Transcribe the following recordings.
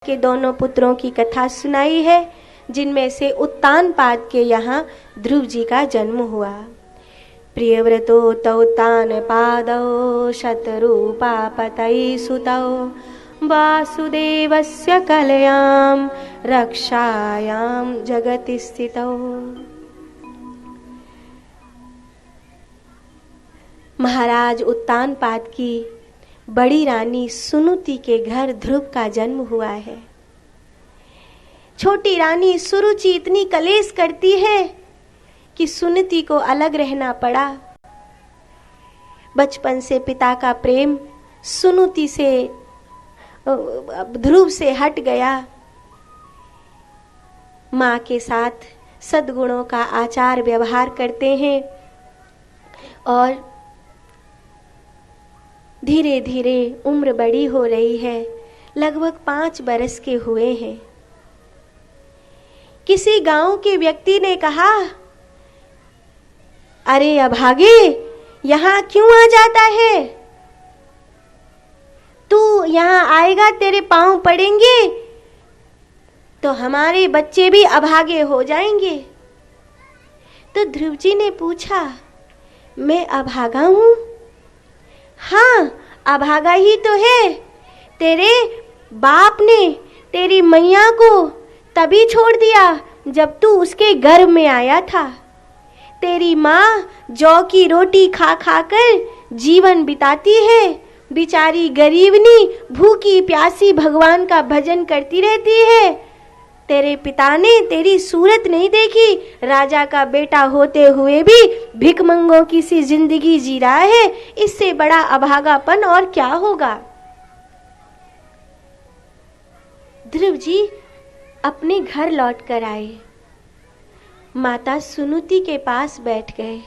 के दोनों पुत्रों की कथा सुनाई है, जिनमें से उत्तानपाद के यहाँ ध्रुव जी का जन्म हुआ। प्रियव्रतो तौत्तानपादौ शतरूपापतये सुतौ वासुदेवस्य कलयां रक्षायां जगति स्थितौ। महाराज उत्तानपाद की बड़ी रानी सुनुति के घर ध्रुव का जन्म हुआ है। छोटी रानी सुरुचि इतनी कलेश करती है कि सुनुति को अलग रहना पड़ा। बचपन से पिता का प्रेम सुनुति से ध्रुव से हट गया। माँ के साथ सद्गुणों का आचार व्यवहार करते हैं और धीरे धीरे उम्र बड़ी हो रही है। लगभग 5 बरस के हुए हैं। किसी गांव के व्यक्ति ने कहा, अरे अभागे, यहां क्यों आ जाता है? तू यहां आएगा तेरे पांव पड़ेंगे तो हमारे बच्चे भी अभागे हो जाएंगे। तो ध्रुव जी ने पूछा, मैं अभागा हूं? हाँ, अभागा ही तो है। तेरे बाप ने तेरी मैया को तभी छोड़ दिया जब तू उसके गर्भ में आया था। तेरी माँ जौ की रोटी खा खा कर जीवन बिताती है। बेचारी गरीबनी भूखी प्यासी भगवान का भजन करती रहती है। तेरे पिता ने तेरी सूरत नहीं देखी, राजा का बेटा होते हुए भी भिखमंगों की सी जिंदगी जी रहा है। इससे बड़ा अभागापन और क्या होगा? ध्रुव जी अपने घर लौट कर आए। माता सुनुति के पास बैठ गए।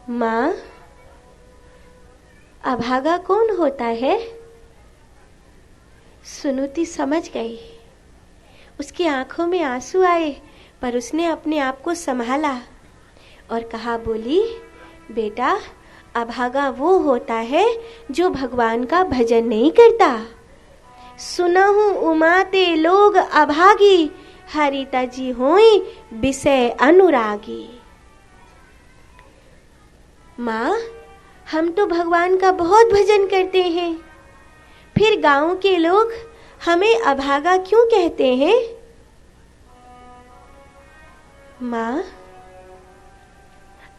माँ, अभागा कौन होता है? सुनुति समझ गई। उसकी आंखों में आंसू आए, पर उसने अपने आप को संभाला और कहा, बोली, बेटा, अभागा वो होता है जो भगवान का भजन नहीं करता। सुनहु उमाते लोग अभागी, हरिता जी होई विषय अनुरागी। माँ, हम तो भगवान का बहुत भजन करते हैं, फिर गांव के लोग हमें अभागा क्यों कहते हैं? माँ,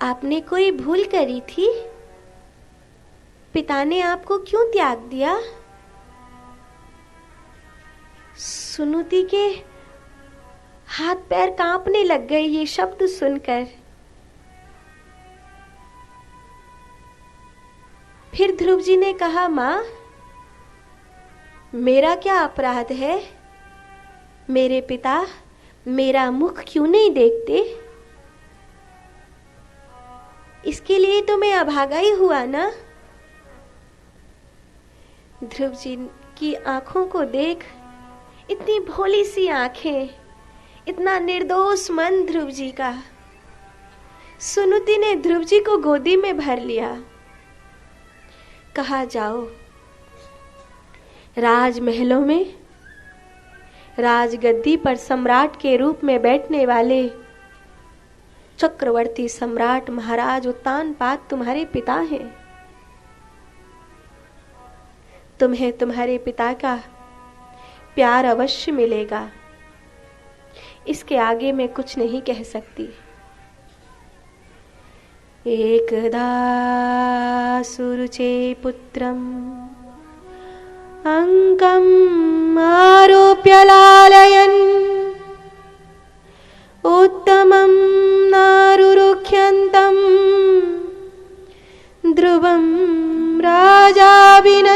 आपने कोई भूल करी थी? पिता ने आपको क्यों त्याग दिया? सुनुति के हाथ पैर कांपने लग गए ये शब्द सुनकर। फिर ध्रुव जी ने कहा, माँ, मेरा क्या अपराध है? मेरे पिता मेरा मुख क्यों नहीं देखते? इसके लिए तो मैं अभागा ही हुआ ना। ध्रुव जी की आंखों को देख, इतनी भोली सी आंखें, इतना निर्दोष मन ध्रुव जी का। सुनुति ने ध्रुव जी को गोदी में भर लिया। कहा, जाओ, राजमहलों में राजगद्दी पर सम्राट के रूप में बैठने वाले चक्रवर्ती सम्राट महाराज उत्तानपाद तुम्हारे पिता हैं। तुम्हें तुम्हारे पिता का प्यार अवश्य मिलेगा। इसके आगे मैं कुछ नहीं कह सकती। एकदा सुरुचे पुत्रम अंकम् आरोप्य लालयन् उत्तमं नारुरुख्यन्तं ध्रुवं राजाभिनन्दितः।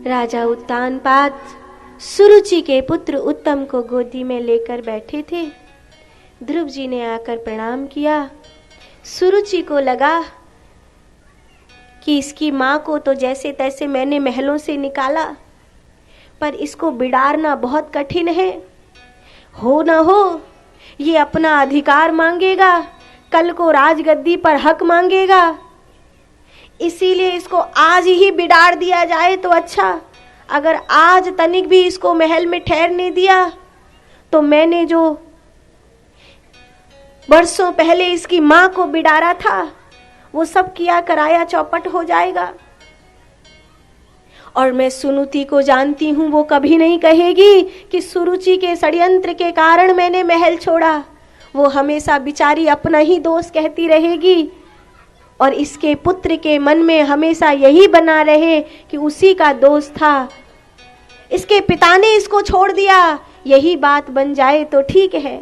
राजा उत्तानपाद सुरुचि के पुत्र उत्तम को गोदी में लेकर बैठे थे। ध्रुव जी ने आकर प्रणाम किया। सुरुचि को लगा कि इसकी माँ को तो जैसे तैसे मैंने महलों से निकाला, पर इसको बिडारना बहुत कठिन है। हो न हो ये अपना अधिकार मांगेगा, कल को राजगद्दी पर हक मांगेगा। इसीलिए इसको आज ही बिगाड़ दिया जाए तो अच्छा। अगर आज तनिक भी इसको महल में ठहरने दिया तो मैंने जो बरसों पहले इसकी माँ को बिगाड़ा था वो सब किया कराया चौपट हो जाएगा। और मैं सुनुति को जानती हूँ, वो कभी नहीं कहेगी कि सुरुचि के षड्यंत्र के कारण मैंने महल छोड़ा। वो हमेशा बिचारी अपना ही दोष कहती रहेगी और इसके पुत्र के मन में हमेशा यही बना रहे कि उसी का दोष था, इसके पिता ने इसको छोड़ दिया, यही बात बन जाए तो ठीक है।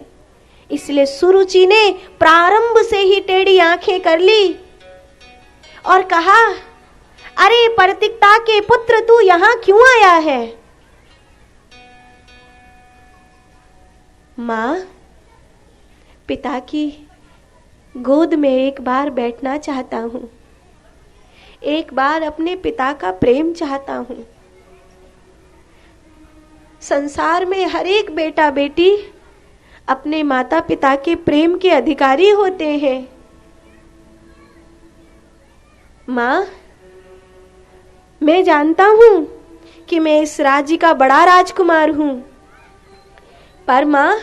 इसलिए सुरुचि ने प्रारंभ से ही टेढ़ी आंखें कर ली और कहा, अरे परतिक्ता के पुत्र, तू यहां क्यों आया है? मां, पिता की गोद में एक बार बैठना चाहता हूं, एक बार अपने पिता का प्रेम चाहता हूं। संसार में हर एक बेटा बेटी अपने माता पिता के प्रेम के अधिकारी होते हैं। मां, मैं जानता हूं कि मैं इस राज्य का बड़ा राजकुमार हूं, पर मां,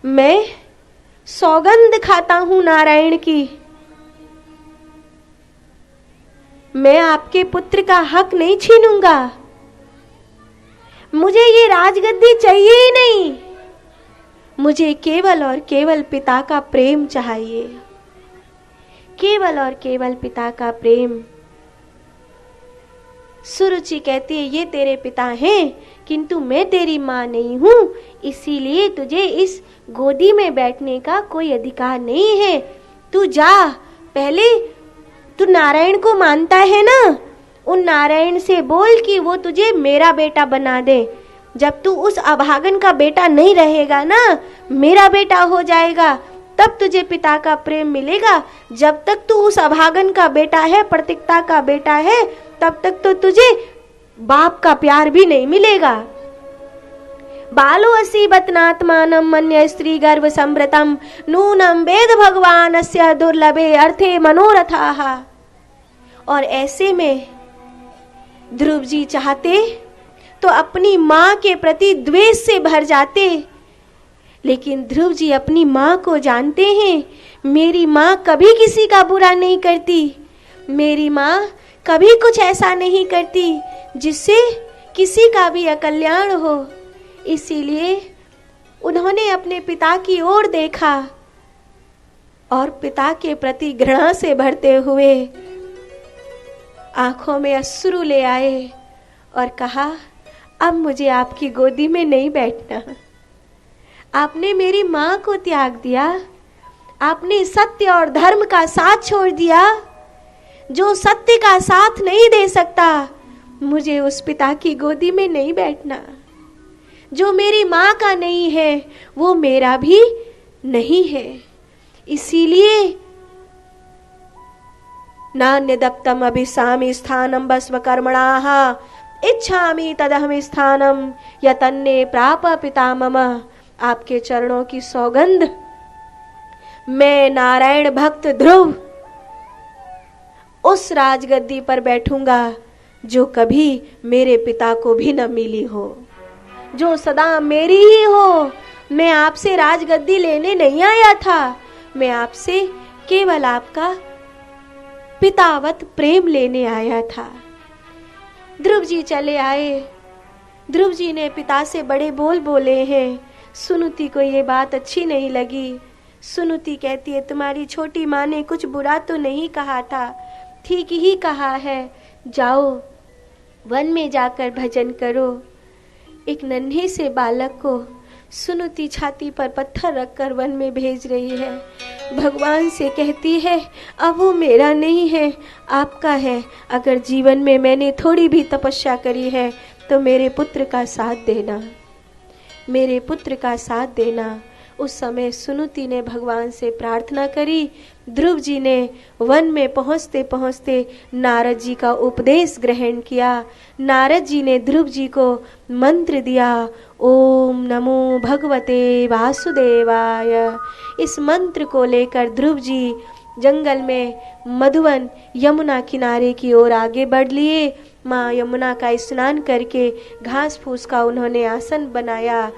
मैं सौगंध खाता हूं नारायण की, मैं आपके पुत्र का हक नहीं छीनूंगा। मुझे ये राजगद्दी चाहिए ही नहीं, मुझे केवल और केवल पिता का प्रेम चाहिए, केवल और केवल पिता का प्रेम। सुरुचि कहती है, ये तेरे पिता हैं, किंतु मैं तेरी माँ नहीं हूँ, इसीलिए तुझे इस गोदी में बैठने का कोई अधिकार नहीं है। तू जा, पहले तू नारायण को मानता है ना, उन नारायण से बोल कि वो तुझे मेरा बेटा बना दे। जब तू उस अभागन का बेटा नहीं रहेगा ना, मेरा बेटा हो जाएगा, तब तुझे पिता का प्रेम मिलेगा। जब तक तू उस अभागन का बेटा है, प्रतिक्ता का बेटा है, तब तक तो तुझे बाप का प्यार भी नहीं मिलेगा। बालो असि बतनात्मानम मन्य स्त्री गर्भ संभृतम नूनम वेद भगवानस्य दुर्लभे अर्थे मनोरथाः। और ऐसे में ध्रुव जी चाहते तो अपनी माँ के प्रति द्वेष से भर जाते, लेकिन ध्रुव जी अपनी माँ को जानते हैं, मेरी माँ कभी किसी का बुरा नहीं करती, मेरी माँ कभी कुछ ऐसा नहीं करती जिससे किसी का भी अकल्याण हो। इसीलिए उन्होंने अपने पिता की ओर देखा और पिता के प्रति घृणा से भरते हुए आंखों में अश्रु ले आए और कहा, अब मुझे आपकी गोदी में नहीं बैठना। आपने मेरी माँ को त्याग दिया, आपने सत्य और धर्म का साथ छोड़ दिया। जो सत्य का साथ नहीं दे सकता, मुझे उस पिता की गोदी में नहीं बैठना। जो मेरी माँ का नहीं है, वो मेरा भी नहीं है। इसीलिए नान्यदप्तम अभिसामि स्थानम बस्व कर्मणाः इच्छामि तदहम स्थानम यतन्ने प्राप पिता मम। आपके चरणों की सौगंध, मैं नारायण भक्त ध्रुव उस राजगद्दी पर बैठूंगा जो कभी मेरे पिता को भी न मिली हो, जो सदा मेरी ही हो। मैं आपसे राजगद्दी लेने नहीं आया था, मैं आपसे केवल आपका पितावत प्रेम लेने आया था। ध्रुव जी चले आए। ध्रुव जी ने पिता से बड़े बोल बोले हैं। सुनुति को ये बात अच्छी नहीं लगी। सुनुति कहती है, तुम्हारी छोटी माँ ने कुछ बुरा तो नहीं कहा था, ठीक ही कहा है, जाओ वन में जाकर भजन करो। एक नन्हे से बालक को सुनुति छाती पर पत्थर रखकर वन में भेज रही है। भगवान से कहती है, अब वो मेरा नहीं है, आपका है। अगर जीवन में मैंने थोड़ी भी तपस्या करी है तो मेरे पुत्र का साथ देना, मेरे पुत्र का साथ देना। उस समय सुनुति ने भगवान से प्रार्थना करी। ध्रुव जी ने वन में पहुँचते पहुँचते नारद जी का उपदेश ग्रहण किया। नारद जी ने ध्रुव जी को मंत्र दिया, ओम नमो भगवते वासुदेवाय। इस मंत्र को लेकर ध्रुव जी जंगल में मधुवन यमुना किनारे की ओर आगे बढ़ लिए। माँ यमुना का स्नान करके घास फूस का उन्होंने आसन बनाया।